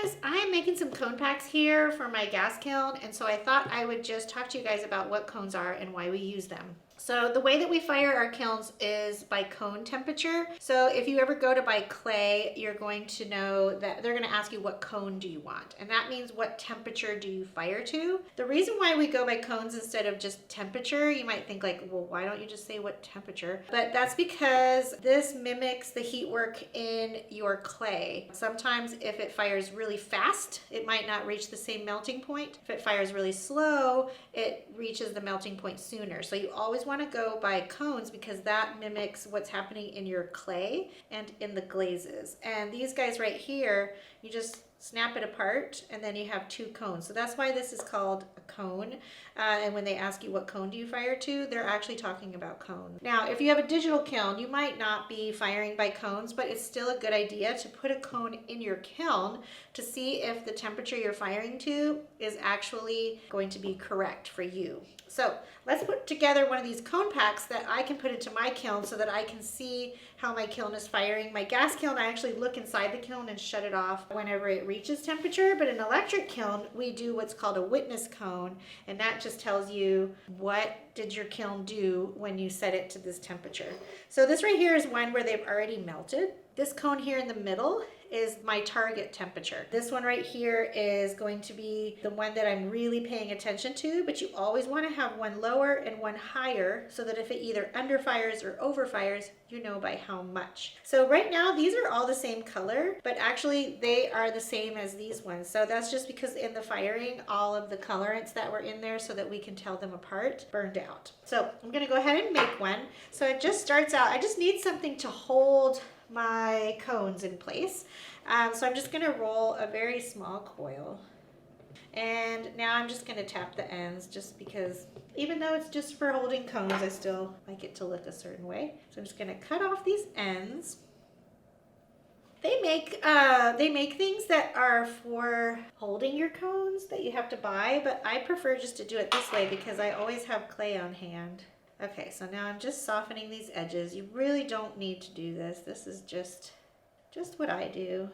guys, I'm making some cone packs here for my gas kiln, and so I thought I would just talk to you guys about what cones are and why we use them. So the way that we fire our kilns is by cone temperature. So if you ever go to buy clay, you're going to know that they're going to ask you what cone do you want, and that means what temperature do you fire to. The reason why we go by cones instead of just temperature, you might think like, well, why don't you just say what temperature? But that's because this mimics the heat work in your clay. Sometimes if it fires really fast, it might not reach the same melting point. If it fires really slow, it reaches the melting point sooner. So you always want to go by cones because that mimics what's happening in your clay and in the glazes. And these guys right here, you just snap it apart and then you have two cones. So that's why this is called a cone. And when they ask you what cone do you fire to, they're actually talking about cones. Now, if you have a digital kiln, you might not be firing by cones, but it's still a good idea to put a cone in your kiln to see if the temperature you're firing to is actually going to be correct for you. So let's put together one of these cone packs that I can put into my kiln so that I can see how my kiln is firing. My gas kiln, I actually look inside the kiln and shut it off whenever it reaches temperature, but an electric kiln, we do what's called a witness cone, and that just tells you what did your kiln do when you set it to this temperature. So this right here is one where they've already melted. This cone here in the middle is my target temperature. This one right here is going to be the one that I'm really paying attention to, but you always want to have one lower and one higher so that if it either underfires or overfires, you know by how much. So right now, these are all the same color, but actually they are the same as these ones. So that's just because in the firing, all of the colorants that were in there so that we can tell them apart burned out. So I'm gonna go ahead and make one. So it just starts out, I just need something to hold my cones in place. So I'm just gonna roll a very small coil. And now I'm just gonna tap the ends just because even though it's just for holding cones, I still like it to look a certain way. So I'm just gonna cut off these ends. They make things that are for holding your cones that you have to buy, but I prefer just to do it this way because I always have clay on hand. Okay, so now I'm just softening these edges. You really don't need to do this. This is just what I do.